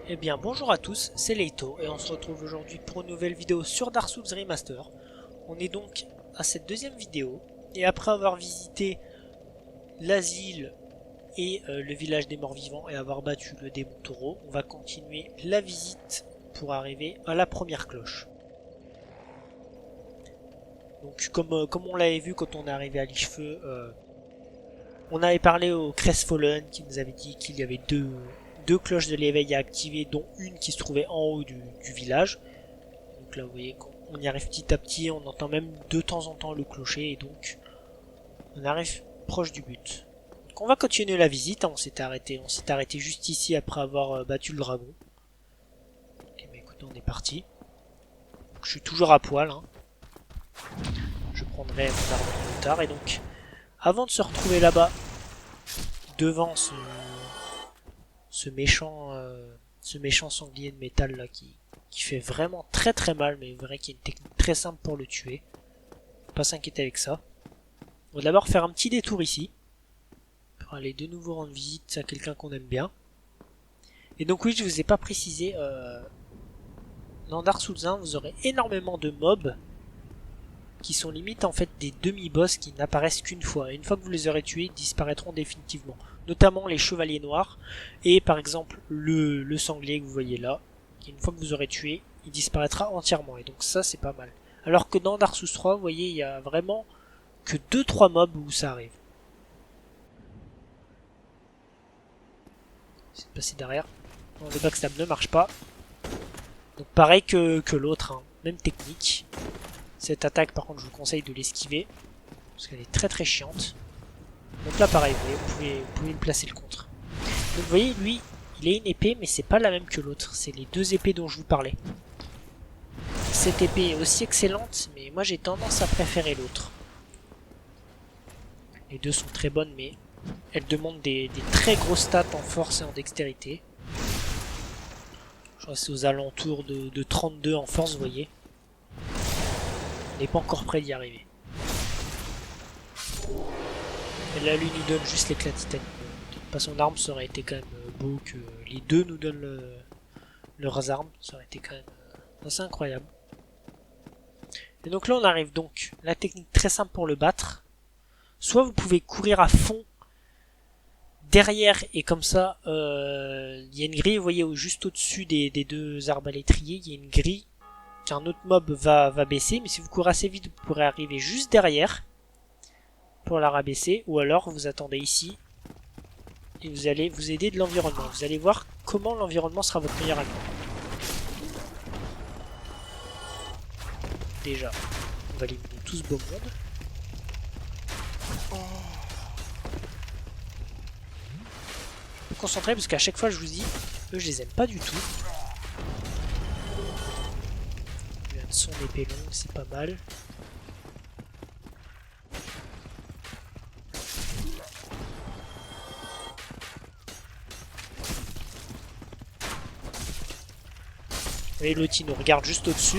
Eh bien bonjour à tous, c'est Leito et on se retrouve aujourd'hui pour une nouvelle vidéo sur Dark Souls Remaster. On est donc à cette deuxième vidéo et après avoir visité l'asile et le village des morts vivants et avoir battu le démon taureau, on va continuer la visite pour arriver à la première cloche. Donc comme on l'avait vu quand on est arrivé à Lichefeu, on avait parlé au Crestfallen qui nous avait dit qu'il y avait deux cloches de l'éveil à activer, dont une qui se trouvait en haut du village. Donc là vous voyez qu'on y arrive petit à petit, on entend même de temps en temps le clocher et donc on arrive proche du but. Donc on va continuer la visite, on s'est arrêté juste ici après avoir battu le dragon. Ok, mais écoutez, on est parti. Donc, je suis toujours à poil, hein. Je prendrai mon arme plus tard et donc avant de se retrouver là-bas devant ce méchant sanglier de métal là qui fait vraiment très très mal, mais vrai qu'il y a une technique très simple pour le tuer. Faut pas s'inquiéter avec ça. On va d'abord faire un petit détour ici pour aller de nouveau rendre visite à quelqu'un qu'on aime bien. Et donc oui, je vous ai pas précisé, dans Dark Souls 1 vous aurez énormément de mobs qui sont limite en fait des demi-boss qui n'apparaissent qu'une fois. Et une fois que vous les aurez tués, ils disparaîtront définitivement. Notamment les chevaliers noirs et par exemple le sanglier que vous voyez là, qui une fois que vous aurez tué, il disparaîtra entièrement. Et donc ça c'est pas mal. Alors que dans Dark Souls 3, vous voyez, il y a vraiment que 2-3 mobs où ça arrive. C'est de passer derrière. Non, le backstab ne marche pas. Donc pareil que l'autre, hein. Même technique. Cette attaque par contre je vous conseille de l'esquiver, parce qu'elle est très très chiante. Donc là pareil, vous pouvez me placer le contre. Donc vous voyez, lui, il a une épée, mais c'est pas la même que l'autre. C'est les deux épées dont je vous parlais. Cette épée est aussi excellente, mais moi j'ai tendance à préférer l'autre. Les deux sont très bonnes, mais elles demandent des très grosses stats en force et en dextérité. Je crois que c'est aux alentours de 32 en force, vous voyez. On n'est pas encore prêt d'y arriver. Et là, lui nous donne juste l'éclat titanique. Pas son arme, ça aurait été quand même beau que les deux nous donnent leurs armes. Ça aurait été quand même assez incroyable. Et donc là, on arrive donc. La technique très simple pour le battre. Soit vous pouvez courir à fond derrière et comme ça, il y a une grille, vous voyez, juste au-dessus des deux arbalétriers, il y a une grille qu'un autre mob va baisser. Mais si vous courez assez vite, vous pourrez arriver juste derrière pour la rabaisser, ou alors vous attendez ici et vous allez vous aider de l'environnement. Vous allez voir comment l'environnement sera votre meilleur ami. Déjà, on va éliminer tout ce beau monde. Je peux me concentrer parce qu'à chaque fois je vous dis, eux je les aime pas du tout. Son épée longue, c'est pas mal. Et l'autre il nous regarde juste au-dessus.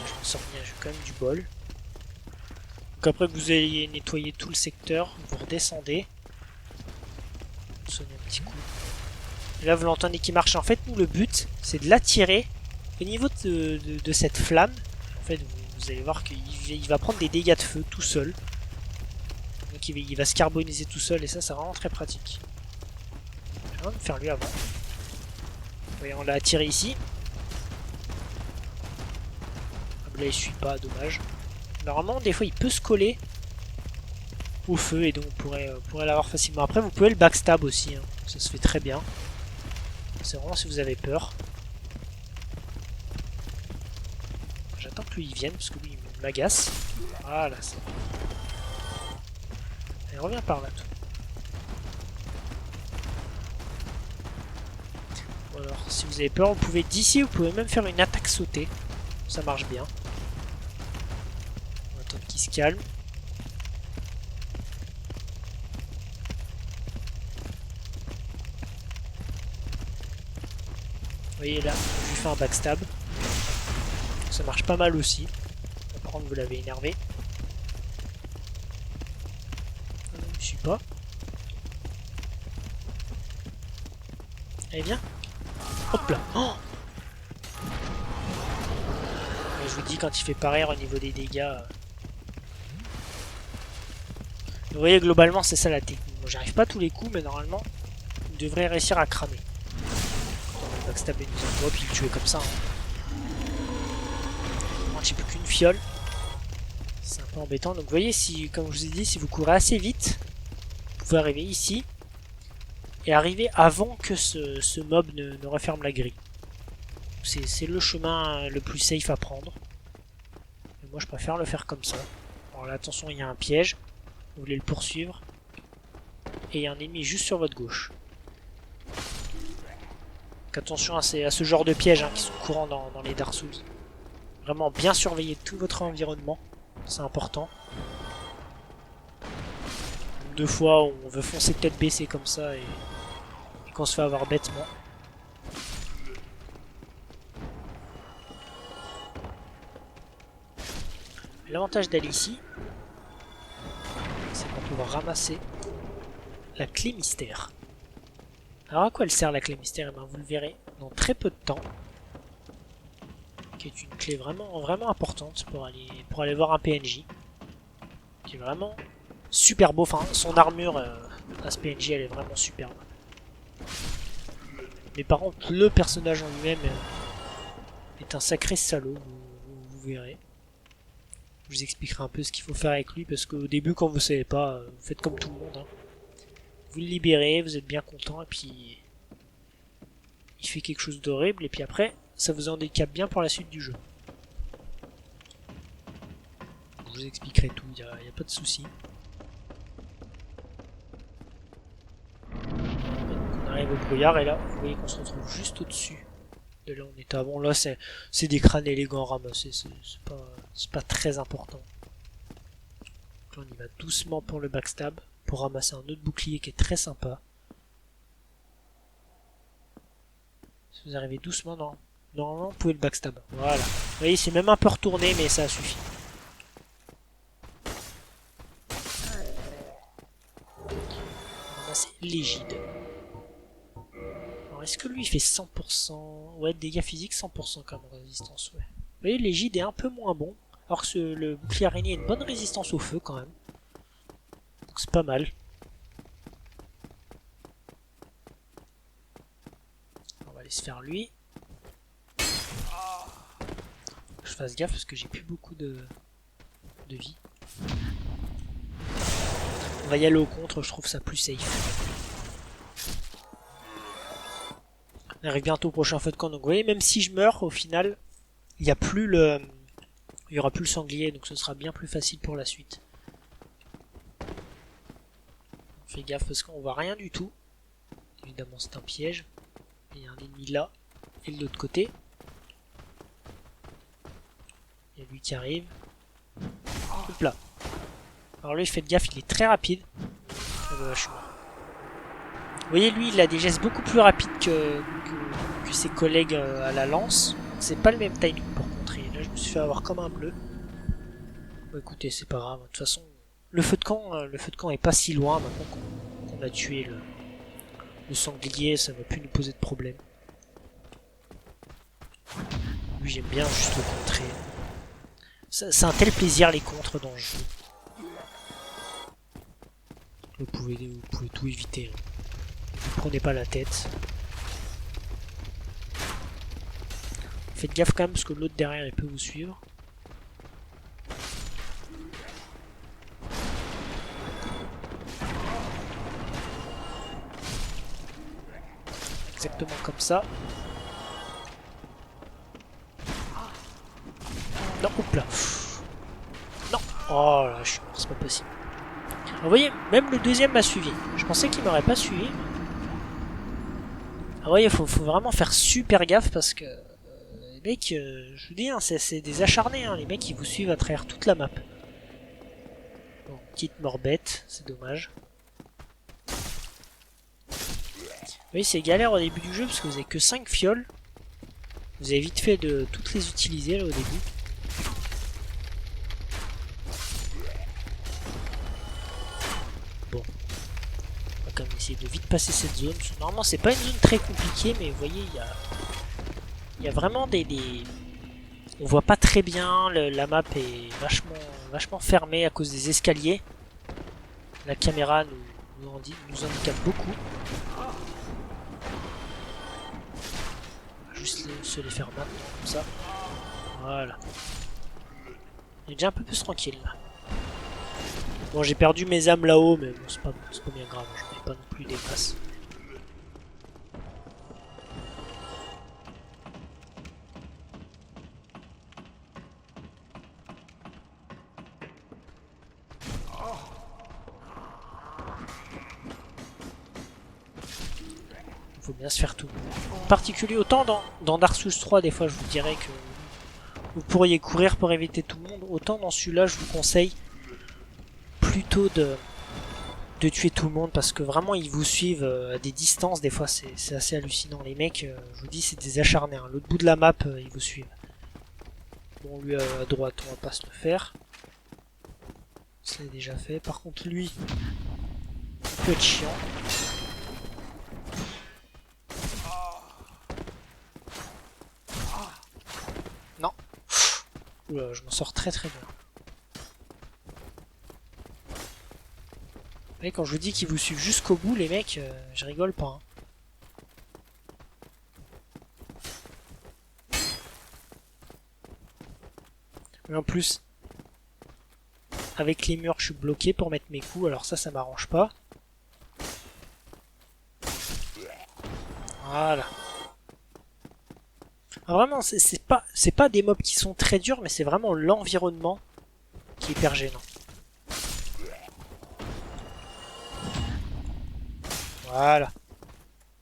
Je me sors bien, j'ai quand même du bol. Donc après que vous ayez nettoyé tout le secteur, vous redescendez. Sonnez un petit coup. Et là vous l'entendez qui marche. En fait nous le but c'est de l'attirer au niveau de cette flamme. En fait vous allez voir qu'il va prendre des dégâts de feu tout seul. Donc il va se carboniser tout seul et ça c'est vraiment très pratique. Je vais me faire lui avant. Vous voyez, on l'a attiré ici. Là il suit pas, dommage. Normalement des fois il peut se coller au feu et donc on pourrait l'avoir facilement. Après vous pouvez le backstab aussi, hein. Ça se fait très bien. C'est vraiment si vous avez peur. J'attends que lui il vienne parce que lui il m'agace. Voilà, c'est... Allez, reviens par là toi. Alors si vous avez peur vous pouvez d'ici, vous pouvez même faire une attaque sautée. Ça marche bien. On va attendre qu'il se calme. Vous voyez là, je lui fais un backstab. Ça marche pas mal aussi. Par contre vous l'avez énervé. Je ne suis pas. Allez, viens. Hop là. Oh, mais je vous dis, quand il fait pareil au niveau des dégâts... Vous voyez, globalement, c'est ça la technique. Bon, j'arrive pas à tous les coups, mais normalement, il devrait réussir à cramer. On va backstabber une deuxième fois, puis le tuer comme ça. Hein. Moi, j'ai plus qu'une fiole. C'est un peu embêtant. Donc, vous voyez, si, comme je vous ai dit, si vous courez assez vite, vous pouvez arriver ici et arriver avant que ce mob ne referme la grille. C'est le chemin le plus safe à prendre. Et moi, je préfère le faire comme ça. Alors là, attention, il y a un piège. Vous voulez le poursuivre. Et il y a un ennemi juste sur votre gauche. Donc attention à ce genre de pièges hein, qui sont courants dans les Dark Souls. Vraiment bien surveiller tout votre environnement. C'est important. Deux fois on veut foncer tête baissée comme ça et qu'on se fait avoir bêtement. L'avantage d'aller ici, c'est qu'on va pouvoir ramasser la clé mystère. Alors à quoi elle sert la clé mystère? Eh bien, vous le verrez dans très peu de temps. Qui est une clé vraiment importante pour aller voir un PNJ. Qui est vraiment super beau. Enfin, son armure à ce PNJ, elle est vraiment superbe. Mais par contre, le personnage en lui-même est un sacré salaud. Vous verrez. Je vous expliquerai un peu ce qu'il faut faire avec lui parce qu'au début, quand vous savez pas, vous faites comme tout le monde. Hein. Vous le libérez, vous êtes bien content et puis il fait quelque chose d'horrible et puis après, ça vous handicape bien pour la suite du jeu. Je vous expliquerai tout, il n'y a pas de souci. On arrive au brouillard et là, vous voyez qu'on se retrouve juste au-dessus de là où on était avant. Là, c'est des crânes élégants ramassés, c'est pas très important. Donc là, on y va doucement pour le backstab, pour ramasser un autre bouclier qui est très sympa. Si vous arrivez doucement, normalement, vous pouvez le backstab. Voilà. Vous voyez, c'est même un peu retourné, mais ça suffit. Ramasser l'égide. Alors, est-ce que lui, il fait 100%? Ouais, dégâts physiques, 100% comme résistance, ouais. Vous voyez, l'égide est un peu moins bon. Alors que le bouclier araignée a une bonne résistance au feu, quand même. Donc c'est pas mal. On va aller se faire lui. Je fasse gaffe parce que j'ai plus beaucoup de vie. On va y aller au contre, je trouve ça plus safe. On arrive bientôt au prochain feu de camp, donc vous voyez, même si je meurs, au final, il n'y a plus le... Il y aura plus le sanglier, donc ce sera bien plus facile pour la suite. Fais gaffe parce qu'on voit rien du tout. Évidemment c'est un piège. Il y a un ennemi là et de l'autre côté. Il y a lui qui arrive. Hop là. Alors lui faites gaffe, il est très rapide. Ah bah, je suis mort. Vous voyez lui il a des gestes beaucoup plus rapides que ses collègues à la lance. C'est pas le même timing pour contrer. Là je me suis fait avoir comme un bleu. Bon, écoutez c'est pas grave. De toute façon le feu de camp est pas si loin maintenant qu'on a tué le sanglier, ça va plus nous poser de problème. Lui j'aime bien juste le contrer. C'est un tel plaisir les contres dans le jeu. Vous pouvez tout éviter. Hein. Ne prenez pas la tête. Faites gaffe quand même parce que l'autre derrière il peut vous suivre. Exactement comme ça. Non, hop là. Non. Oh là, je suis mort, c'est pas possible. Vous voyez, même le deuxième m'a suivi. Je pensais qu'il m'aurait pas suivi. Ah, vous voyez, faut vraiment faire super gaffe parce que les mecs, je vous dis, hein, c'est des acharnés. Hein, les mecs, ils vous suivent à travers toute la map. Bon, petite mort bête, c'est dommage. Vous voyez, c'est galère au début du jeu parce que vous avez que 5 fioles. Vous avez vite fait de toutes les utiliser là au début. Bon. On va quand même essayer de vite passer cette zone. Normalement c'est pas une zone très compliquée, mais vous voyez il y a vraiment des... On voit pas très bien, la map est vachement fermée à cause des escaliers. La caméra nous handicape beaucoup. On va juste se les faire maintenant comme ça. Voilà. On est déjà un peu plus tranquille là. Bon, j'ai perdu mes âmes là-haut, mais bon, c'est pas bien grave, j'en ai pas non plus des masses. Il faut bien se faire tout. En particulier, autant dans Dark Souls 3, des fois je vous dirais que vous pourriez courir pour éviter tout le monde, autant dans celui-là je vous conseille plutôt de tuer tout le monde parce que vraiment ils vous suivent à des distances, des fois c'est assez hallucinant. Les mecs, je vous dis, c'est des acharnés, hein. L'autre bout de la map, ils vous suivent. Bon, lui à droite, on va pas se le faire. C'est déjà fait. Par contre, lui, il peut être chiant. Non. Oula, je m'en sors très bien. Et quand je vous dis qu'ils vous suivent jusqu'au bout, les mecs, je rigole pas. Hein. Mais en plus, avec les murs, je suis bloqué pour mettre mes coups, alors ça m'arrange pas. Voilà. Alors vraiment, c'est pas des mobs qui sont très durs, mais c'est vraiment l'environnement qui est hyper gênant. Voilà.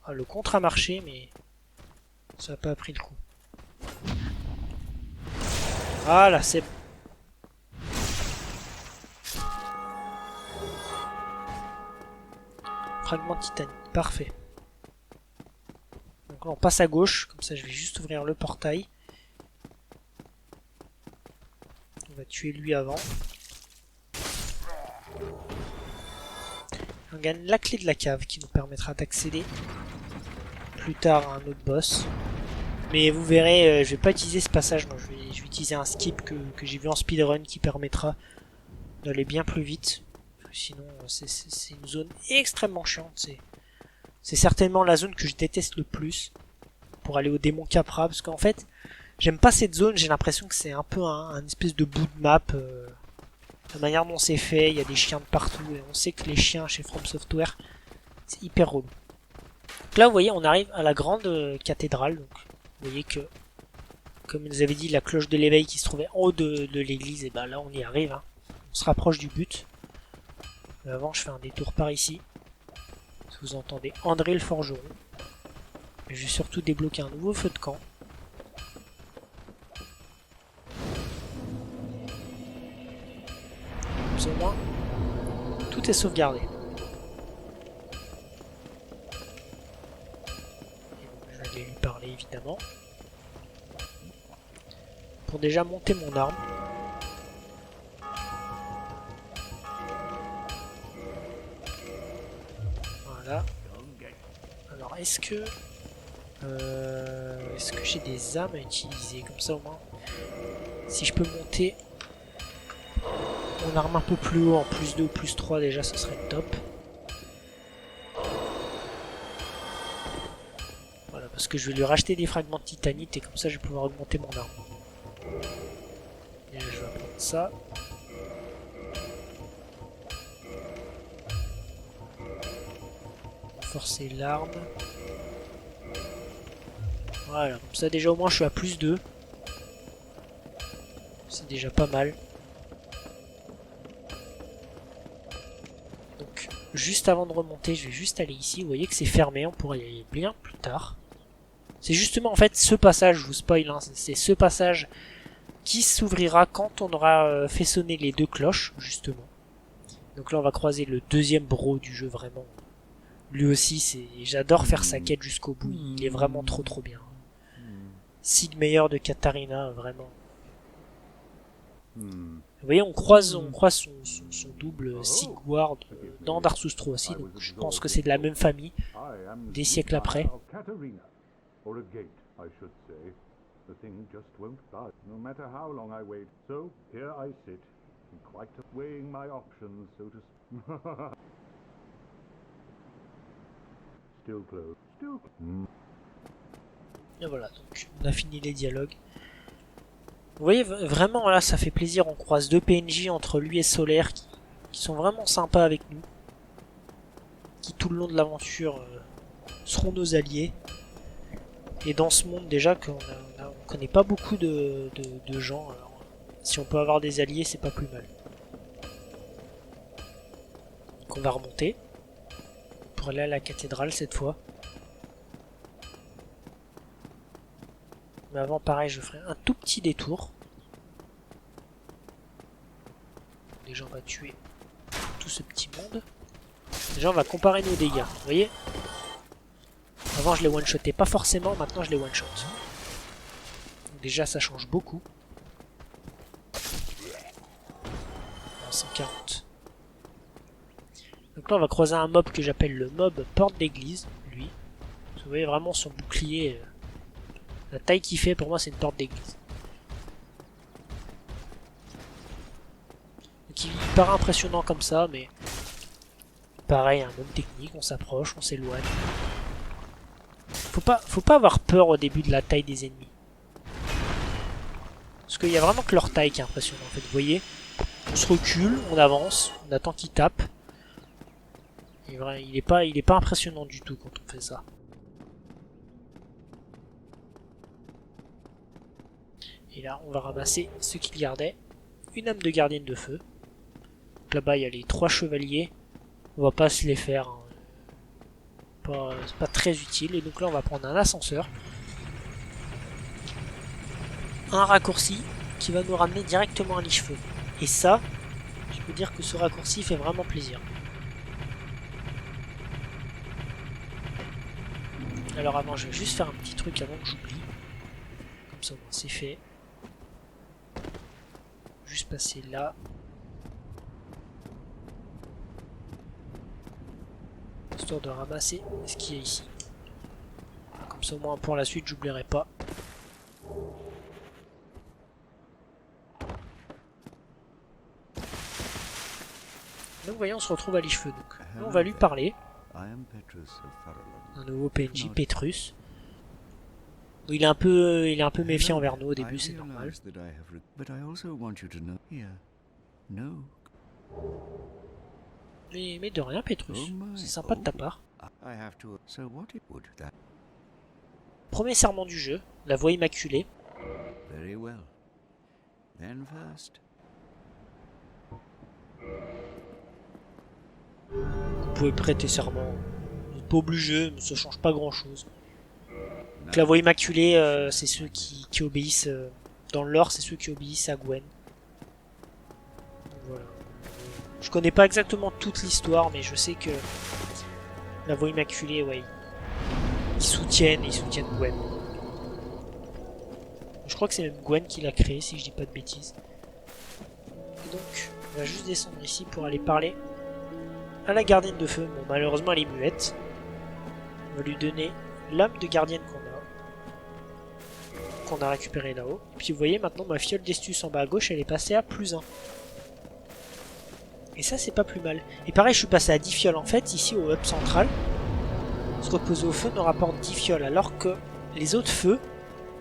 Ah, le contre a marché, mais ça n'a pas pris le coup. Voilà, c'est... Fragment titanique, parfait. Donc là on passe à gauche, comme ça je vais juste ouvrir le portail. On va tuer lui avant. On gagne la clé de la cave qui nous permettra d'accéder plus tard à un autre boss. Mais vous verrez, je vais pas utiliser ce passage, moi je vais utiliser un skip que j'ai vu en speedrun qui permettra d'aller bien plus vite. Sinon c'est une zone extrêmement chiante, c'est certainement la zone que je déteste le plus pour aller au démon Capra, parce qu'en fait j'aime pas cette zone, j'ai l'impression que c'est un peu un espèce de bout de map. La manière dont c'est fait, il y a des chiens de partout, et on sait que les chiens chez From Software, c'est hyper relou. Donc là, vous voyez, on arrive à la grande cathédrale. Donc, vous voyez que, comme nous avait dit, la cloche de l'éveil qui se trouvait en haut de l'église, et ben là, on y arrive. Hein. On se rapproche du but. Mais avant, je fais un détour par ici. Si vous entendez André le forgeron. Et je vais surtout débloquer un nouveau feu de camp. Au moins, tout est sauvegardé. Je vais aller lui parler évidemment. Pour déjà monter mon arme. Voilà. Alors est-ce que j'ai des armes à utiliser comme ça au moins? Si je peux monter mon arme un peu plus haut en plus 2 ou plus 3 déjà, ce serait top. Voilà, parce que je vais lui racheter des fragments de titanite et comme ça je vais pouvoir augmenter mon arme. Et je vais prendre ça. Renforcer l'arme. Voilà, comme ça déjà au moins je suis à plus 2. C'est déjà pas mal. Donc juste avant de remonter, je vais juste aller ici. Vous voyez que c'est fermé, on pourra y aller bien plus tard. C'est justement en fait ce passage, je vous spoil, hein, c'est ce passage qui s'ouvrira quand on aura fait sonner les 2 cloches, justement. Donc là on va croiser le deuxième bro du jeu vraiment. Lui aussi, j'adore faire sa quête jusqu'au bout, il est vraiment trop bien. Sig meilleur de Katarina, vraiment. Vous voyez, on croise son double Sigward dans Dark Souls 3 aussi, donc je pense que c'est de la même famille, des siècles après. The thing just won't budge, no matter how long I wait. So here I sit, quite weighing my options, so to Still closed. Et voilà, donc on a fini les dialogues. Vous voyez, vraiment là, ça fait plaisir. On croise deux PNJ entre lui et Solaire qui sont vraiment sympas avec nous, qui tout le long de l'aventure seront nos alliés. Et dans ce monde déjà qu'on connaît pas beaucoup de gens, alors si on peut avoir des alliés, c'est pas plus mal. Donc on va remonter pour aller à la cathédrale cette fois. Mais avant, pareil, je ferai un tout petit détour. Déjà, on va tuer tout ce petit monde. Déjà, on va comparer nos dégâts. Vous voyez ? Avant, je les one-shotais pas forcément, maintenant, je les one-shot. Déjà, ça change beaucoup. 140. Donc là, on va croiser un mob que j'appelle le mob porte d'église, lui. Vous voyez vraiment son bouclier... La taille qu'il fait, pour moi, c'est une porte d'église. Donc il paraît impressionnant comme ça, mais... Pareil, un même technique, on s'approche, on s'éloigne. Faut pas avoir peur au début de la taille des ennemis. Parce qu'il y a vraiment que leur taille qui est impressionnante, en fait. Vous voyez, on se recule, on avance, on attend qu'ils tapent. Et vrai, il est pas impressionnant du tout quand on fait ça. Et là, on va ramasser ce qu'il gardait. Une âme de gardienne de feu. Là-bas, il y a les 3 chevaliers. On va pas se les faire. Hein. C'est pas très utile. Et donc là, on va prendre un ascenseur. Un raccourci qui va nous ramener directement à l'Ichefeu. Et ça, je peux dire que ce raccourci fait vraiment plaisir. Alors avant, je vais juste faire un petit truc avant que j'oublie. Comme ça, c'est fait. Juste passer là. Histoire de ramasser ce qu'il y a ici. Comme ça au moins pour la suite j'oublierai pas. Donc voyons, on se retrouve à l'Ichefeu. Donc là, on va lui parler. Un nouveau PNJ, Petrus. Il est un peu méfiant envers nous au début, c'est normal. Mais de rien, Petrus. C'est sympa de ta part. Premier serment du jeu, la voie immaculée. Vous pouvez prêter serment. Vous n'êtes pas obligé, mais ça change pas grand chose. Donc la voie immaculée, c'est ceux qui obéissent. Dans le lore, c'est ceux qui obéissent à Gwen. Voilà. Je connais pas exactement toute l'histoire, mais je sais que la voie immaculée, ouais, ils soutiennent Gwen. Je crois que c'est même Gwen qui l'a créé, si je dis pas de bêtises. Et donc, on va juste descendre ici pour aller parler à la gardienne de feu. Bon, malheureusement, elle est muette. On va lui donner l'âme de gardienne qu'on a récupérée là-haut. Et puis vous voyez, maintenant, ma fiole d'estus en bas à gauche, elle est passée à +1. Et ça, c'est pas plus mal. Et pareil, je suis passé à 10 fioles. En fait, ici, au hub central, se reposer au feu nous rapporte 10 fioles, alors que les autres feux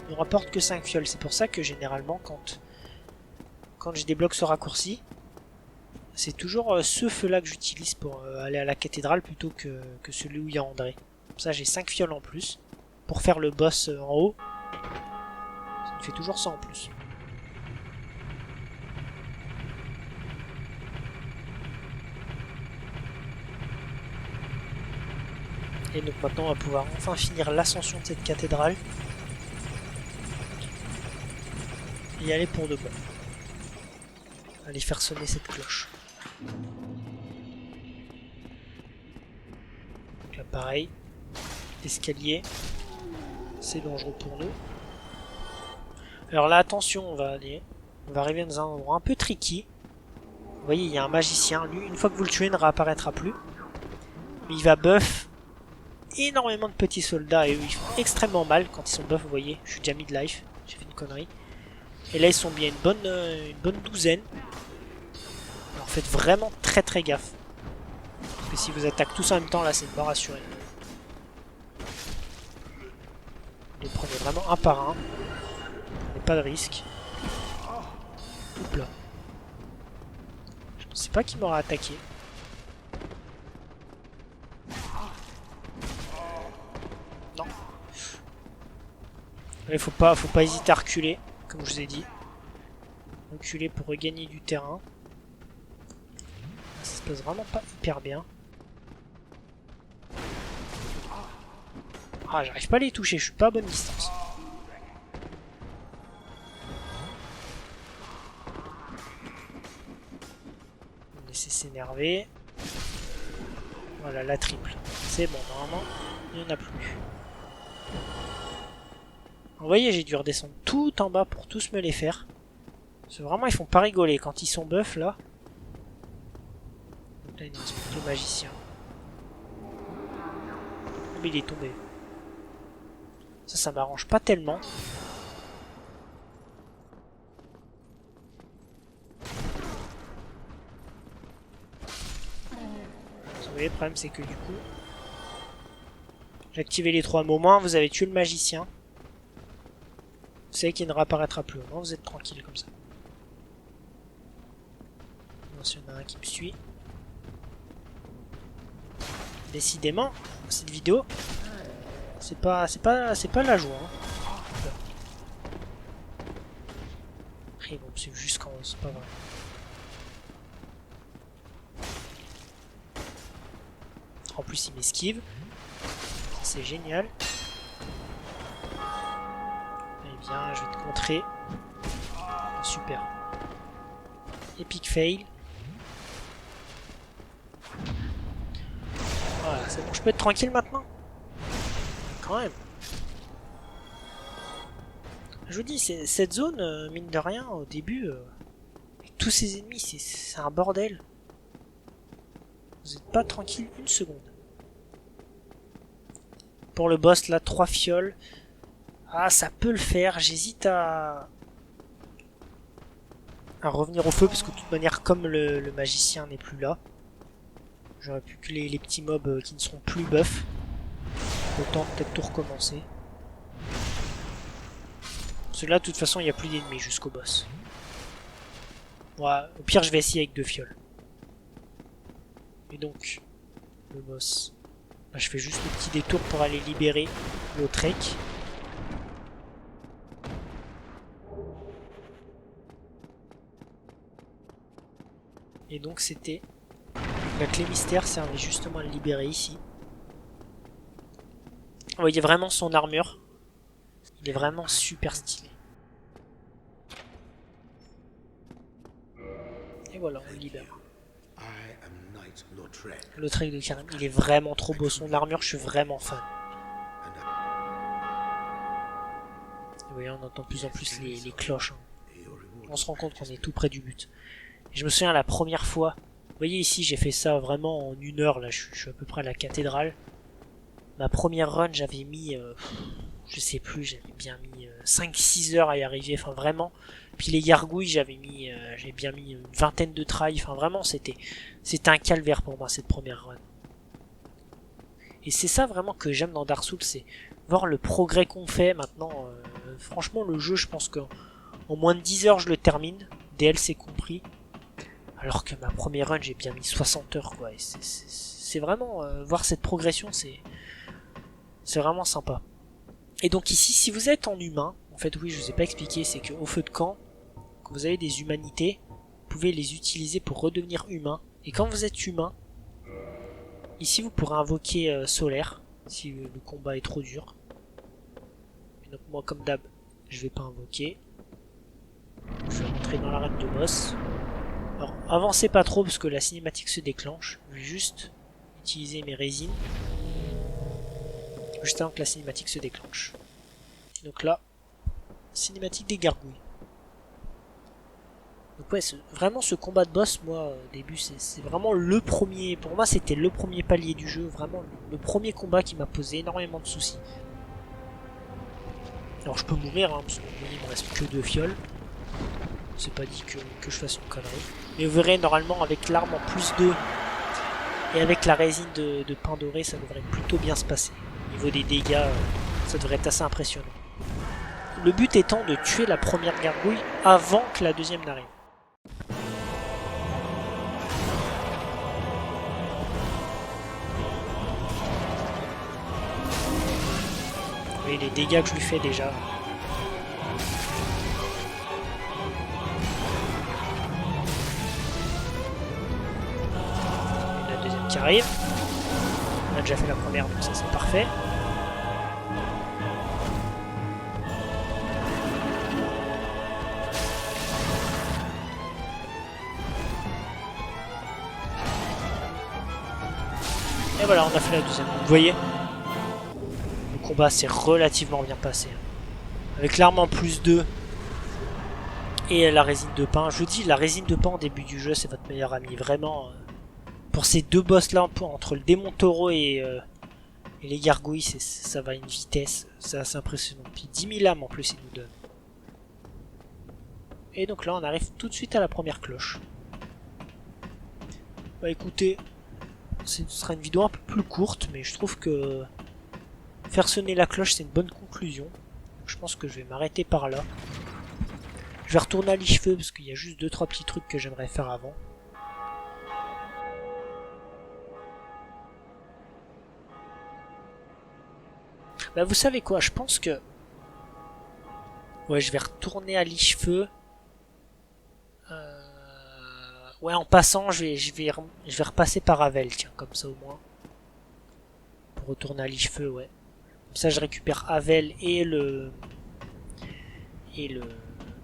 ne rapportent que 5 fioles. C'est pour ça que, généralement, quand je débloque ce raccourci, c'est toujours ce feu-là que j'utilise pour aller à la cathédrale plutôt que celui où il y a André. Comme ça, j'ai 5 fioles en plus. Pour faire le boss en haut, ça me fait toujours ça en plus. Et donc maintenant, on va pouvoir enfin finir l'ascension de cette cathédrale. Et y aller pour de bon. Aller faire sonner cette cloche. Donc là, pareil. L'escalier. C'est dangereux pour nous. Alors là, attention, on va aller On va arriver dans un endroit un peu tricky. Vous voyez, il y a un magicien. Lui, une fois que vous le tuez, il ne réapparaîtra plus. Mais il va buff énormément de petits soldats et eux, ils font extrêmement mal quand ils sont buff. Vous voyez, je suis déjà mid life. J'ai fait une connerie. Et là, ils sont bien une bonne douzaine. Alors faites vraiment très gaffe. Parce que si vous attaquez tous en même temps, là, c'est une mort assurée. Vous les prenez vraiment un par un. Et pas de risque. Hop là. Je ne sais pas qui m'aura attaqué. Non. Il faut pas hésiter à reculer, comme je vous ai dit. Reculer pour regagner du terrain. Ça se passe vraiment pas hyper bien. Ah, j'arrive pas à les toucher, je suis pas à bonne distance. On laisse s'énerver. Voilà, la triple. C'est bon, normalement, il n'y en a plus. Vous voyez, j'ai dû redescendre tout en bas pour tous me les faire. Parce que vraiment, ils font pas rigoler quand ils sont buff, là. Donc là, il y a une espèce de magicien. Mais il est tombé. Ça m'arrange pas tellement. Vous voyez, le problème, c'est que du coup... J'ai activé les 3 moments, vous avez tué le magicien. Vous savez qu'il ne réapparaîtra plus. Au moins, vous êtes tranquille comme ça. Il y en a un qui me suit. Décidément, cette vidéo, c'est pas la joie. Hein. Après, bon, c'est juste quand c'est pas vrai. En plus, il m'esquive. C'est génial. Eh bien, je vais te contrer. Super. Epic fail. Voilà, c'est bon, je peux être tranquille maintenant. Quand même. Je vous dis, cette zone, mine de rien, au début, avec tous ces ennemis, c'est un bordel. Vous n'êtes pas tranquille une seconde. Pour le boss, là, 3 fioles. Ah, ça peut le faire. J'hésite à revenir au feu, parce que de toute manière, comme le magicien n'est plus là, j'aurais pu que les petits mobs qui ne seront plus buff. Autant peut-être tout recommencer. Parce que là, de toute façon, il n'y a plus d'ennemis jusqu'au boss. Ouais, au pire, je vais essayer avec 2 fioles. Et donc, le boss. Là, je fais juste le petit détour pour aller libérer Lautrec. Et donc, c'était... La clé mystère servait justement à le libérer ici. Vous voyez vraiment son armure. Il est vraiment super stylé. Et voilà, on le libère. Lautrec de Carim, il est vraiment trop beau. Son armure, je suis vraiment fan. Vous voyez, on entend de plus en plus les cloches. Hein. On se rend compte qu'on est tout près du but. Et je me souviens la première fois. Vous voyez ici, j'ai fait ça vraiment en 1 heure. Là, je suis à peu près à la cathédrale. Ma première run, j'avais mis... je sais plus, j'avais bien mis 5-6 heures à y arriver. Enfin, vraiment. Puis les gargouilles, j'avais bien mis une vingtaine de tries. Enfin, vraiment, c'était un calvaire pour moi, cette première run. Et c'est ça vraiment que j'aime dans Dark Souls, c'est voir le progrès qu'on fait maintenant. Franchement, le jeu, je pense qu'en moins de 10 heures, je le termine. DLC compris. Alors que ma première run, j'ai bien mis 60 heures, quoi. C'est vraiment... voir cette progression, c'est vraiment sympa. Et donc ici, si vous êtes en humain, en fait, oui, je vous ai pas expliqué, c'est qu'au feu de camp, quand vous avez des humanités, vous pouvez les utiliser pour redevenir humain. Et quand vous êtes humain, ici, vous pourrez invoquer Solaire, si le combat est trop dur. Et donc moi, comme d'hab, je vais pas invoquer. Je vais rentrer dans l'arène de boss. Alors, avancez pas trop parce que la cinématique se déclenche. Je vais juste utiliser mes résines. Juste avant que la cinématique se déclenche. Donc là, cinématique des gargouilles. Donc ouais, vraiment ce combat de boss, moi, au début, c'est vraiment le premier... Pour moi, c'était le premier palier du jeu. Vraiment, le premier combat qui m'a posé énormément de soucis. Alors je peux mourir, hein, parce que il me reste que 2 fioles. C'est pas dit que je fasse une connerie. Mais vous verrez, normalement, avec l'arme en plus 2 et avec la résine de pain doré, ça devrait plutôt bien se passer. Au niveau des dégâts, ça devrait être assez impressionnant. Le but étant de tuer la première gargouille avant que la deuxième n'arrive. Vous voyez les dégâts que je lui fais déjà. Et la deuxième qui arrive. On a déjà fait la première, donc ça c'est parfait. Et voilà, on a fait la deuxième. Vous voyez, le combat s'est relativement bien passé. Avec l'arme en plus 2 et la résine de pain. Je vous dis, la résine de pain au début du jeu, c'est votre meilleur ami. Vraiment, pour ces deux boss là, entre le démon taureau et les gargouilles, ça va à une vitesse. C'est assez impressionnant. Puis 10 000 âmes en plus, il nous donne. Et donc là, on arrive tout de suite à la première cloche. Bah écoutez, ce sera une vidéo un peu plus courte, mais je trouve que faire sonner la cloche, c'est une bonne conclusion. Je pense que je vais m'arrêter par là. Je vais retourner à l'Ichefeu parce qu'il y a juste 2-3 petits trucs que j'aimerais faire avant. Bah vous savez quoi, je pense que... Ouais, je vais retourner à l'Ichefeu. Ouais, en passant, je vais repasser par Havel, tiens, comme ça au moins. Pour retourner à l'Ichefeu, ouais. Comme ça, je récupère Havel et le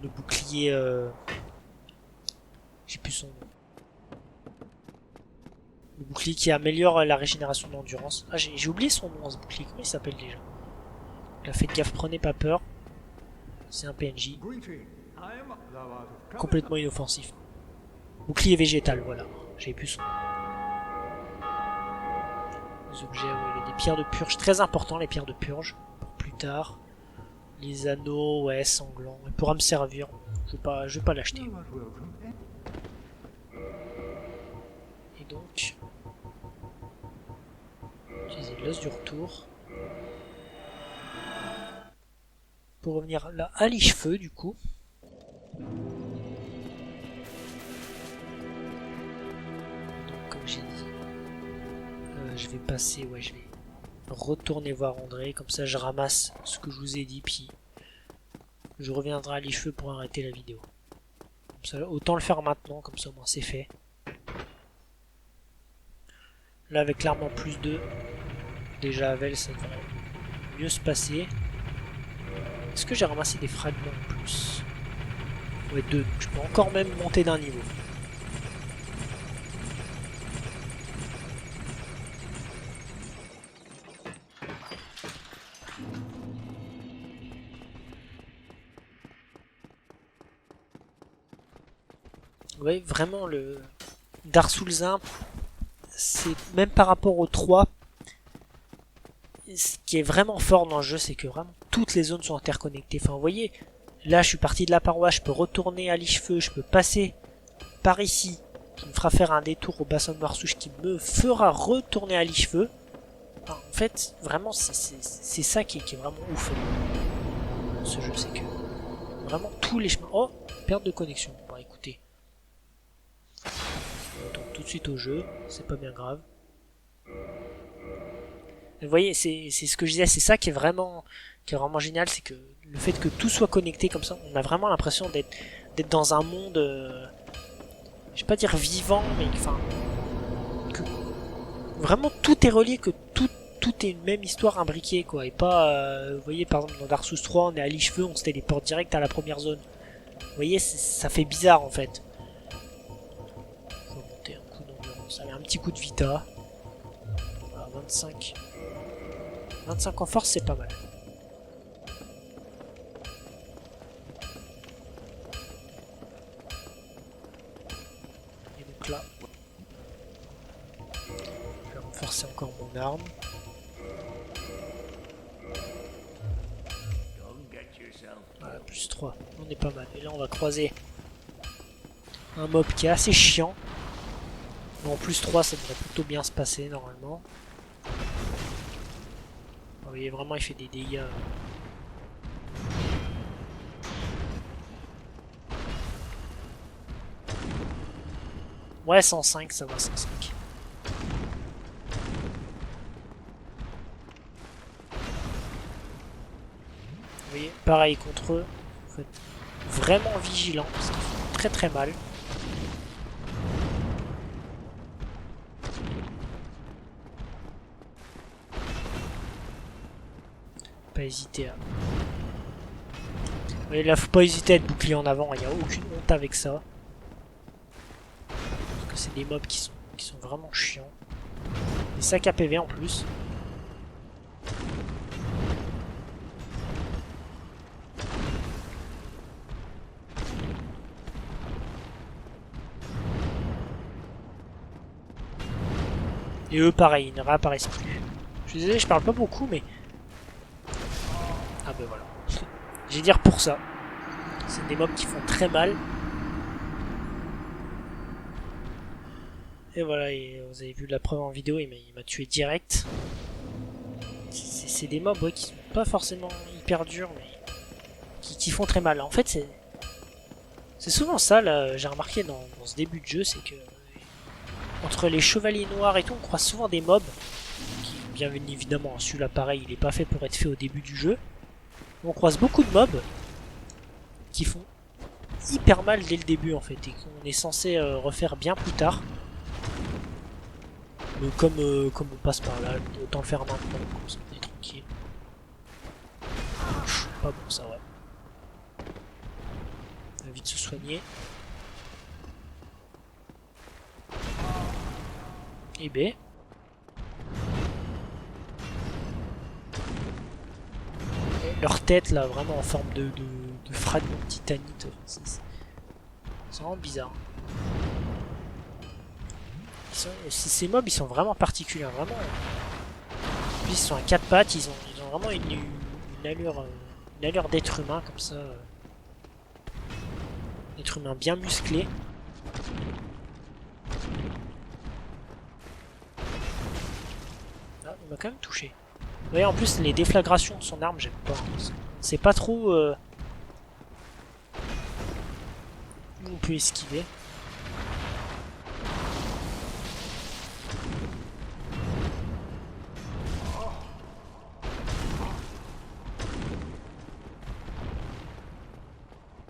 bouclier... J'ai plus son nom. Le bouclier qui améliore la régénération d'endurance. Ah, j'ai oublié son nom, ce bouclier. Comment il s'appelle déjà? La faites gaffe, prenez pas peur. C'est un PNJ. Complètement inoffensif. Bouclier végétal, voilà. J'ai plus son nom. Les objets, ouais, des pierres de purge. Très important, les pierres de purge. Pour plus tard. Les anneaux, ouais, sanglants. Il pourra me servir. Je vais pas l'acheter. Et donc... utiliser l'os du retour. Pour revenir là à l'Ichefeu, du coup. Donc, comme j'ai dit, je vais passer, ouais, je vais retourner voir André, comme ça je ramasse ce que je vous ai dit, puis je reviendrai à l'Ichefeu pour arrêter la vidéo. Comme ça, autant le faire maintenant, comme ça au moins c'est fait. Là avec l'arme en plus 2, déjà Havel, ça devrait mieux se passer. Est-ce que j'ai ramassé des fragments en plus? Ouais, 2, donc je peux encore même monter d'un niveau. Ouais, vraiment le Dark Souls 1, c'est même par rapport au 3, ce qui est vraiment fort dans le jeu, c'est que vraiment toutes les zones sont interconnectées. Enfin, vous voyez, là je suis parti de la paroisse, je peux retourner à l'Ichefeu, je peux passer par ici, qui me fera faire un détour au bassin de Marsouche, qui me fera retourner à l'Ichefeu. Enfin, en fait, vraiment, c'est ça qui est vraiment ouf. Ce jeu, c'est que vraiment tous les chemins... Oh, perte de connexion. Bon, écoutez. On retourne tout de suite au jeu, c'est pas bien grave. Vous voyez, c'est ce que je disais, c'est ça qui est vraiment génial, c'est que le fait que tout soit connecté comme ça, on a vraiment l'impression d'être dans un monde, je vais pas dire vivant, mais enfin, que vraiment tout est relié, que tout est une même histoire imbriquée, quoi, et pas, vous voyez, par exemple dans Dark Souls 3, on est à l'Ichefeu, on se téléporte direct à la première zone. Vous voyez, ça fait bizarre en fait. Je vais monter un coup d'endurance, allez, un petit coup de vita. Voilà, 25 en force, c'est pas mal. c'est encore mon arme. Voilà, plus 3. On est pas mal. Et là, on va croiser un mob qui est assez chiant. Mais en plus 3, ça devrait plutôt bien se passer normalement. Vous voyez, vraiment, il fait des dégâts. Ouais, 105, ça va, 105. Vous voyez, pareil contre eux. Faut être vraiment vigilant parce qu'ils font très très mal. Pas hésiter à... Vous voyez, là, faut pas hésiter à être bouclier en avant, il n'y a aucune honte avec ça. Parce que c'est des mobs qui sont vraiment chiants. Des sacs à PV en plus. Et eux, pareil, ils ne réapparaissent plus. Je suis désolé, je parle pas beaucoup, mais... Ah ben voilà. Je vais dire pour ça. C'est des mobs qui font très mal. Et voilà, et vous avez vu la preuve en vidéo, il m'a tué direct. C'est des mobs ouais, qui sont pas forcément hyper durs, mais qui font très mal. En fait, c'est souvent ça, là, j'ai remarqué dans ce début de jeu, c'est que entre les chevaliers noirs et tout, on croise souvent des mobs qui, bien évidemment, celui-là pareil, il est pas fait pour être fait au début du jeu. On croise beaucoup de mobs qui font hyper mal dès le début en fait, et qu'on est censé refaire bien plus tard. Mais comme on passe par là, autant le faire maintenant, comme ça on est tranquille. Pas bon ça, ouais. On va vite se soigner. Et B. Leur tête là, vraiment en forme de fragment de titanite, c'est vraiment bizarre. Ces mobs ils sont vraiment particuliers, vraiment. Puis ils sont à 4 pattes, ils ont vraiment une allure d'être humain comme ça. Être humain bien musclé. Ah, il m'a quand même touché. Vous voyez, en plus, les déflagrations de son arme, j'aime pas. C'est pas trop... où on peut esquiver.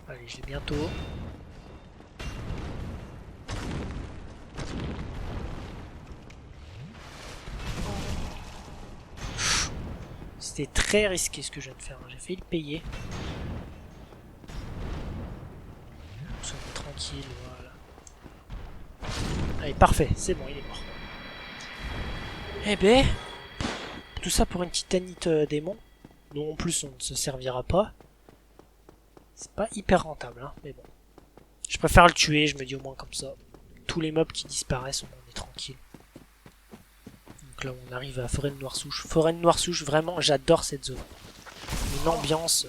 Allez, je l'ai bientôt. C'était très risqué ce que je viens de faire, j'ai failli le payer. On se met tranquille, voilà. Allez, parfait, c'est bon, il est mort. Eh ben, tout ça pour une titanite démon, dont en plus on ne se servira pas. C'est pas hyper rentable, hein, mais bon. Je préfère le tuer, je me dis au moins comme ça. Tous les mobs qui disparaissent, on est tranquille. Donc là on arrive à Forêt de Noirsouche. Forêt de Noirsouche, vraiment j'adore cette zone. Une ambiance.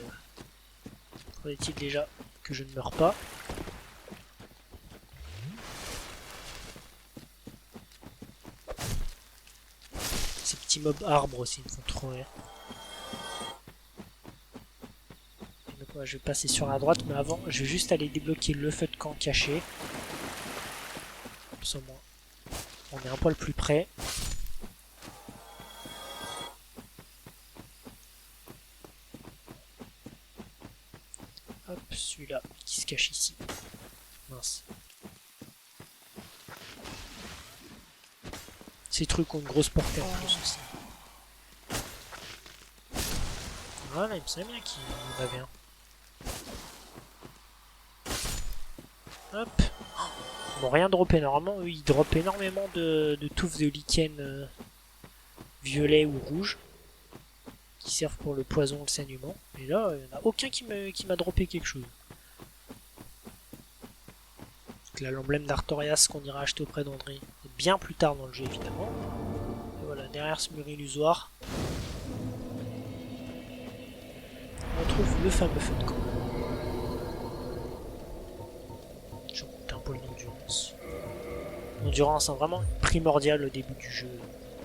Faudrait-il déjà que je ne meure pas. Ces petits mobs arbres aussi me font trop rire. Donc ouais, je vais passer sur la droite, mais avant je vais juste aller débloquer le feu de camp caché. Comme ça moi, on est un poil plus près. Hop, celui-là qui se cache ici. Mince. Ces trucs ont une grosse portée en plus aussi. Voilà, il me semble bien qu'il y en avait un. Hop. Bon, rien droppé normalement. Eux, ils droppent énormément de touffes de lichen violet ou rouge qui servent pour le poison, le saignement. Et là, il n'y en a aucun qui m'a droppé quelque chose. Donc là, l'emblème d'Artorias qu'on ira acheter auprès d'André bien plus tard dans le jeu, évidemment. Et voilà, derrière ce mur illusoire, on retrouve le fameux feu de camp. Je vais monter un peu l'endurance. L'endurance, hein, vraiment primordial au début du jeu,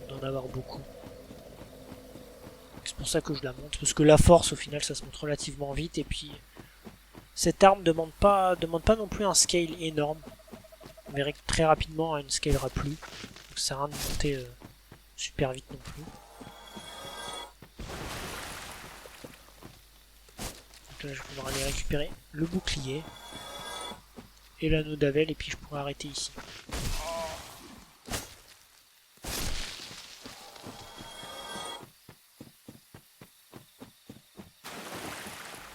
d'en avoir beaucoup. C'est pour ça que je la monte, parce que la force, au final, ça se monte relativement vite, et puis cette arme demande pas non plus un scale énorme. On verrait que très rapidement, elle ne scalera plus. Donc ça sert à rien de monter super vite non plus. Donc là, je vais pouvoir aller récupérer le bouclier et l'anneau d'Avel, et puis je pourrai arrêter ici.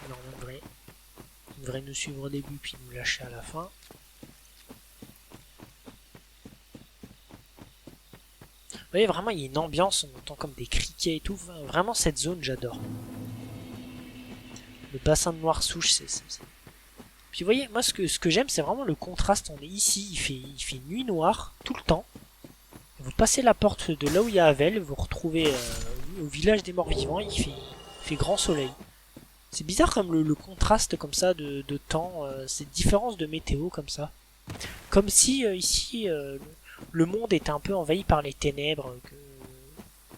Alors on devrait nous suivre au début puis nous lâcher à la fin. Vous voyez, vraiment il y a une ambiance, on entend comme des criquets et tout. Vraiment cette zone j'adore. Le bassin de noir souche, c'est... Puis vous voyez, moi ce que j'aime c'est vraiment le contraste. On est ici, il fait nuit noire tout le temps. Vous passez la porte de là où il y a Havel, vous retrouvez au village des morts vivants, il fait grand soleil. C'est bizarre comme le contraste comme ça de temps, cette différence de météo comme ça. Comme si ici le monde était un peu envahi par les ténèbres, que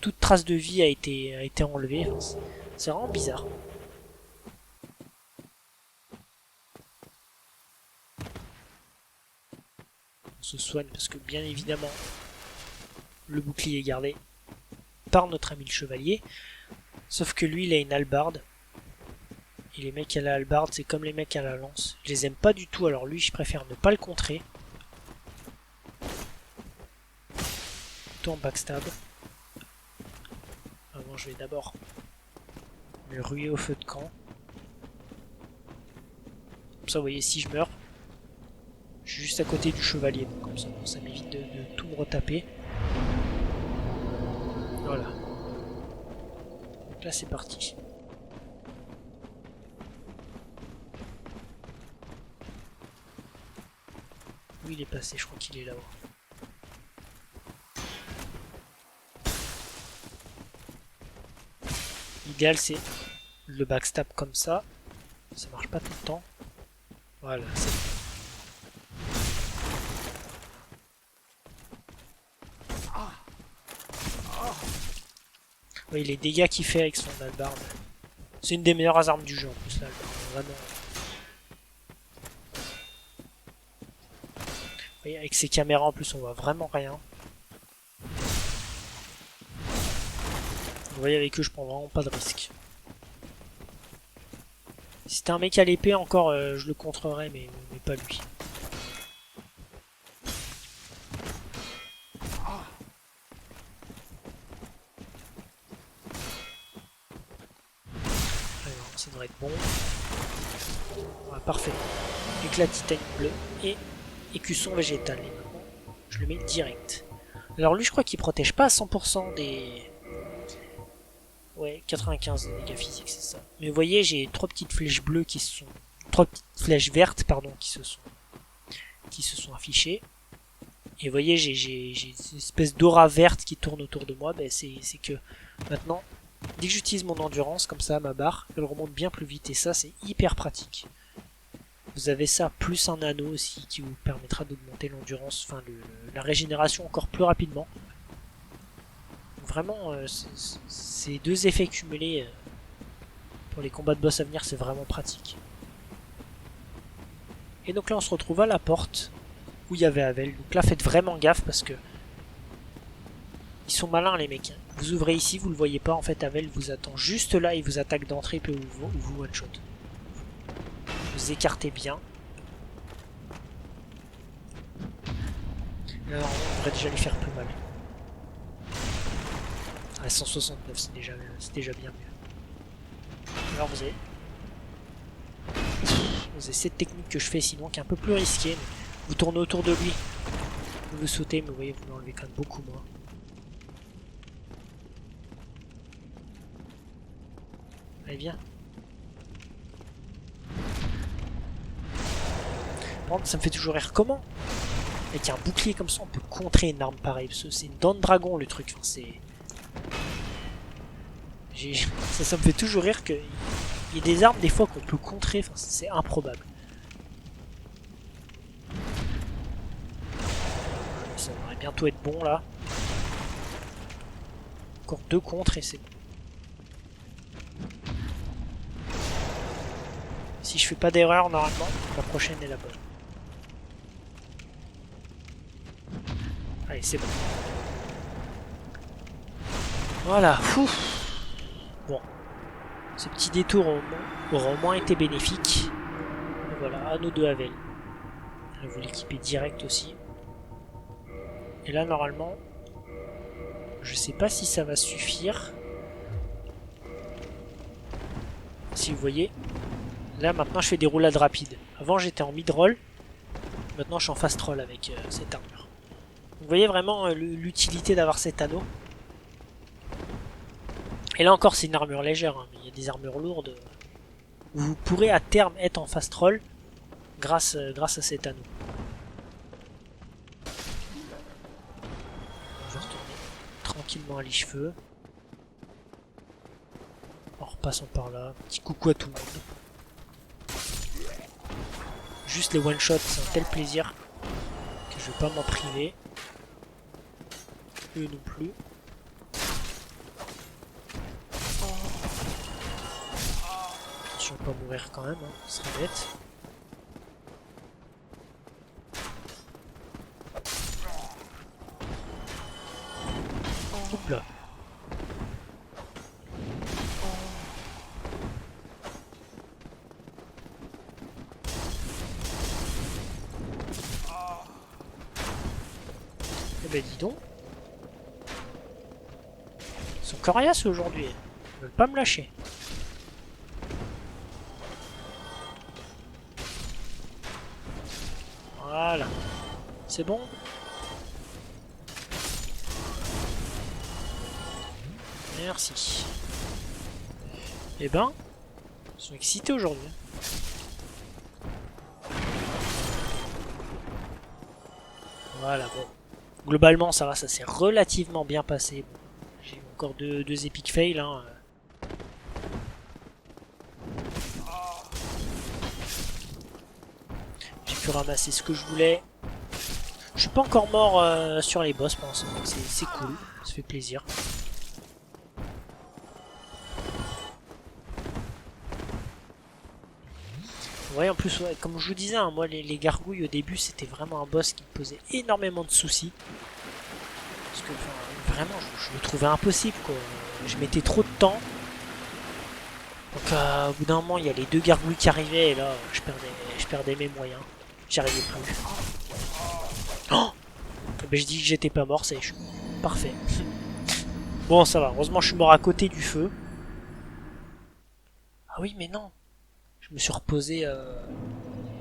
toute trace de vie a été enlevée. Enfin, c'est vraiment bizarre. On se soigne parce que bien évidemment le bouclier est gardé par notre ami le chevalier. Sauf que lui il a une hallebarde. Et les mecs à la hallebarde c'est comme les mecs à la lance. Je les aime pas du tout, alors lui je préfère ne pas le contrer. Plutôt en backstab. Avant je vais d'abord me ruer au feu de camp. Comme ça vous voyez, si je meurs, je suis juste à côté du chevalier. Donc comme ça m'évite de tout me retaper. Voilà. Donc là c'est parti. Où il est passé? Je crois qu'il est là-haut. L'idéal c'est le backstab comme ça. Ça marche pas tout le temps. Voilà, c'est bon. Vous voyez les dégâts qu'il fait avec son hallebarde. C'est une des meilleures armes du jeu en plus, l'hallebarde. Vraiment. Vous voyez, avec ces caméras en plus on voit vraiment rien. Vous voyez, avec eux je prends vraiment pas de risque. Si c'était un mec à l'épée encore je le contrerais, mais pas lui. Alors, ça devrait être bon. Voilà, parfait. Éclat titanium bleu et écusson végétal. Et maintenant, je le mets direct. Alors lui je crois qu'il protège pas à 100% des... Ouais, 95 de dégâts physiques, c'est ça. Mais vous voyez, j'ai 3 petites flèches bleues qui se sont... 3 petites flèches vertes, pardon, qui se sont affichées. Et vous voyez, j'ai une espèce d'aura verte qui tourne autour de moi. Ben, c'est que maintenant, dès que j'utilise mon endurance, comme ça, ma barre, elle remonte bien plus vite. Et ça, c'est hyper pratique. Vous avez ça, plus un anneau aussi, qui vous permettra d'augmenter l'endurance, enfin la régénération encore plus rapidement. Vraiment, ces deux effets cumulés pour les combats de boss à venir, c'est vraiment pratique. Et donc là, on se retrouve à la porte où il y avait Havel. Donc là, faites vraiment gaffe parce que ils sont malins les mecs. Vous ouvrez ici, vous le voyez pas. En fait, Havel vous attend juste là, il vous attaque d'entrée puis vous one-shot. Vous écartez bien. Alors, on devrait déjà lui faire plus mal. À 169, c'est déjà bien mieux. Alors vous avez cette technique que je fais sinon qui est un peu plus risquée. Vous tournez autour de lui, vous sautez, mais vous voyez, vous l'enlevez quand même beaucoup moins. Allez, viens. Par contre, ça me fait toujours rire comment, avec un bouclier comme ça, on peut contrer une arme pareille. C'est une dent de dragon le truc. Enfin, Ça me fait toujours rire qu'il y ait des armes des fois qu'on peut contrer, enfin, c'est improbable. Ça devrait bientôt être bon là. Encore 2 contres et c'est bon. Si je fais pas d'erreur, normalement, la prochaine est la bonne. Allez, c'est bon. Voilà. Ouf. Bon. Ce petit détour aura au moins été bénéfique. Et voilà, anneau de Havel. Je vais vous l'équiper direct aussi. Et là, normalement, je sais pas si ça va suffire. Si vous voyez, là maintenant je fais des roulades rapides. Avant j'étais en mid-roll, maintenant je suis en fast-roll avec cette armure. Vous voyez vraiment l'utilité d'avoir cet anneau. Et là encore c'est une armure légère, hein, mais il y a des armures lourdes. Vous pourrez à terme être en fast-roll grâce à cet anneau. Je vais retourner tranquillement à Lich-Feu. En repassant par là. Petit coucou à tout le monde. Juste les one-shots, c'est un tel plaisir que je vais pas m'en priver. Eux non plus. Je vais pas mourir quand même, hein, ce serait bête. Oups là. Eh ben dis donc. Ils sont coriaces aujourd'hui. Ils veulent pas me lâcher. Voilà. C'est bon. Merci. Eh ben, ils sont excités aujourd'hui. Voilà, bon. Globalement, ça va, ça s'est relativement bien passé. Bon, j'ai eu encore deux epic fails. Hein. J'ai pu ramasser ce que je voulais. Je suis pas encore mort sur les boss pour l'instant, donc c'est cool, ça fait plaisir. Ouais, en plus, ouais, comme je vous disais, hein, moi les gargouilles au début c'était vraiment un boss qui me posait énormément de soucis. Parce que vraiment je le trouvais impossible quoi. Je mettais trop de temps. Donc au bout d'un moment il y a les 2 gargouilles qui arrivaient et là je perdais mes moyens. J'y arrivais plus. Oh ben, je dis que j'étais pas mort, c'est parfait. Bon ça va, heureusement je suis mort à côté du feu. Ah oui mais non. Je me suis reposé...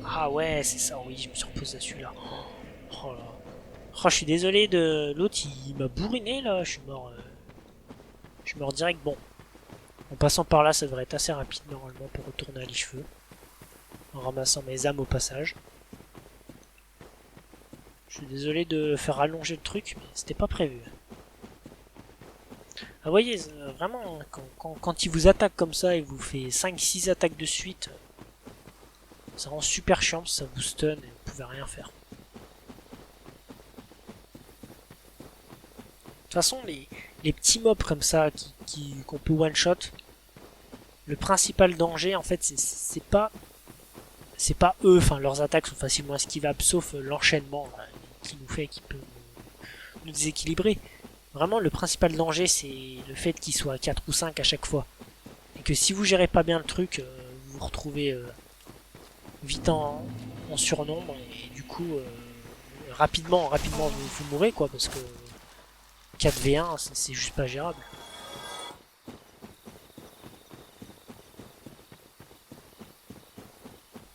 Ah ouais, c'est ça, oui, je me suis reposé à celui-là. Oh là. Oh, je suis désolé de... L'autre, il m'a bourriné, là. Je suis mort direct. Bon. En passant par là, ça devrait être assez rapide, normalement, pour retourner à Lich-Feu. En ramassant mes âmes au passage. Je suis désolé de faire allonger le truc, mais c'était pas prévu. Ah, vous voyez, vraiment, quand il vous attaque comme ça, il vous fait 5-6 attaques de suite... Ça rend super chiant, ça vous stun et vous pouvez rien faire. De toute façon, les petits mobs comme ça qu'on peut one shot, le principal danger en fait c'est pas eux, enfin leurs attaques sont facilement esquivables sauf l'enchaînement qui peut nous déséquilibrer. Vraiment le principal danger c'est le fait qu'ils soient 4 ou 5 à chaque fois. Et que si vous gérez pas bien le truc, vous vous retrouvez vite en surnombre et du coup rapidement vous mourrez quoi parce que 4v1 c'est juste pas gérable.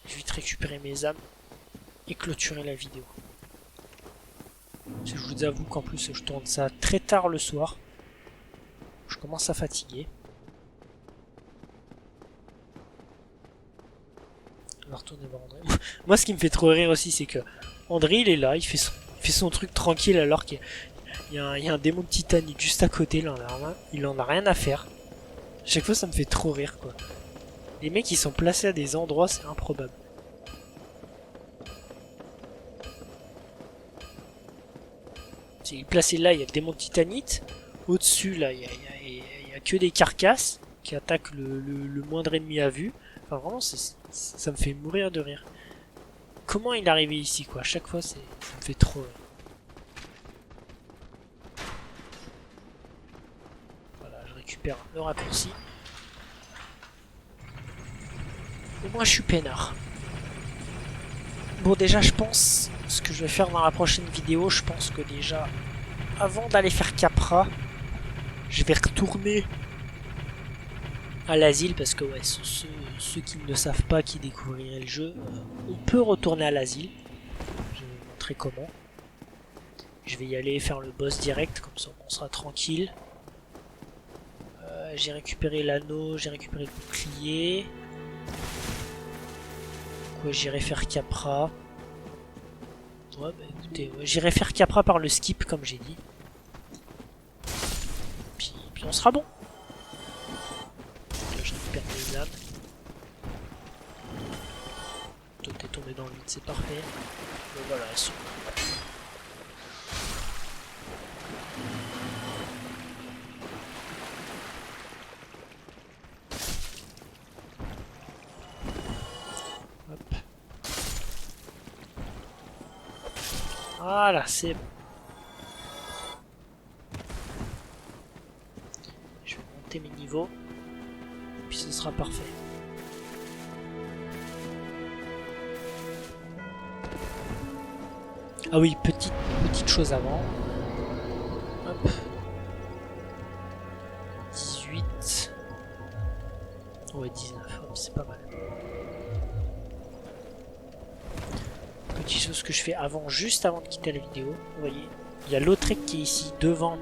Je vais vite récupérer mes âmes et clôturer la vidéo. Parce que je vous avoue qu'en plus je tourne ça très tard le soir. Je commence à fatiguer. On va retourner voir André. Moi ce qui me fait trop rire aussi c'est que André il est là, il fait son truc tranquille alors qu'il y a un démon de titanite juste à côté là, il en a rien à faire. Chaque fois, ça me fait trop rire, quoi. Les mecs, ils sont placés à des endroits, c'est improbable. Il est placé là, il y a le démon de titanite. Au-dessus, là, il y a que des carcasses qui attaquent le moindre ennemi à vue. Enfin, vraiment, ça me fait mourir de rire. Comment il est arrivé ici, quoi? À chaque fois, ça me fait trop rire. Voilà, je récupère le raccourci. Au moins, je suis peinard. Bon, déjà, je pense, ce que je vais faire dans la prochaine vidéo, je pense que déjà, avant d'aller faire Capra, je vais retourner à l'asile, parce que, ouais, ceux qui ne savent pas, qui découvriraient le jeu, on peut retourner à l'asile. Je vais vous montrer comment. Je vais y aller faire le boss direct, comme ça on sera tranquille. J'ai récupéré l'anneau, j'ai récupéré le bouclier. J'irai faire Capra. Ouais, bah écoutez, ouais, j'irai faire Capra par le skip, comme j'ai dit. Puis on sera bon. Là, je récupère des âmes. Toi, t'es tombé dans le vide, c'est parfait. Mais voilà, elles sont. Hop. Voilà, c'est bon. Je vais monter mes niveaux. Puis ce sera parfait. Ah oui, petite chose avant. Hop. 18. Ouais, 19. Hop, c'est pas mal. Petite chose que je fais avant, juste avant de quitter la vidéo. Vous voyez, il y a Lautrec qui est ici devant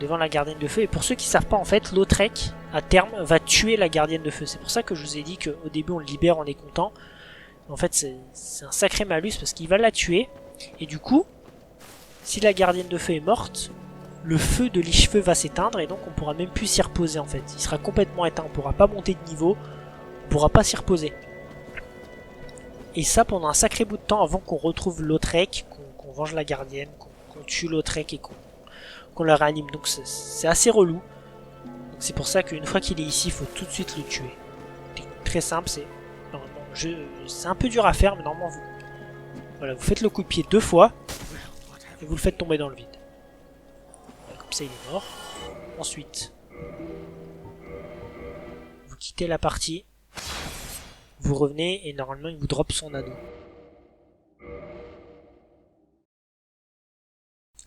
la gardienne de feu. Et pour ceux qui savent pas, en fait, Lautrec, à terme, va tuer la gardienne de feu. C'est pour ça que je vous ai dit qu'au début on le libère, on est content. En fait, c'est un sacré malus parce qu'il va la tuer. Et du coup, si la gardienne de feu est morte, le feu de l'Icheveux va s'éteindre et donc on pourra même plus s'y reposer en fait. Il sera complètement éteint, on pourra pas monter de niveau, on pourra pas s'y reposer. Et ça pendant un sacré bout de temps avant qu'on retrouve Lautrec, qu'on venge la gardienne, qu'on tue Lautrec et qu'on le réanime. Donc c'est assez relou. C'est pour ça qu'une fois qu'il est ici, il faut tout de suite le tuer. Technique très simple, c'est un peu dur à faire, mais normalement vous faites le coup de pied 2 fois et vous le faites tomber dans le vide. Comme ça il est mort. Ensuite, vous quittez la partie, vous revenez et normalement il vous drop son anneau.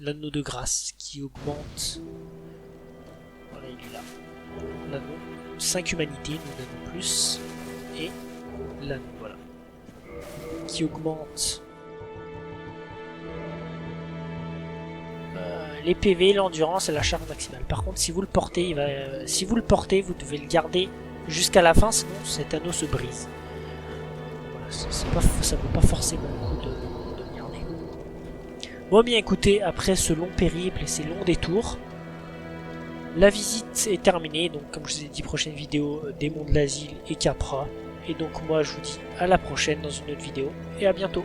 L'anneau de grâce qui augmente. Voilà, il est là. L'anneau, 5 humanités, nous donnons plus. Et l'anneau, voilà. Qui augmente les PV, l'endurance et la charge maximale. Par contre, si vous le portez, vous devez le garder jusqu'à la fin, sinon cet anneau se brise. Voilà, ça vaut pas forcément le coup de le garder. Bon, bien écoutez, après ce long périple et ces longs détours, la visite est terminée. Donc, comme je vous ai dit, prochaine vidéo, démon de l'asile et Capra. Et donc, moi, je vous dis à la prochaine dans une autre vidéo et à bientôt.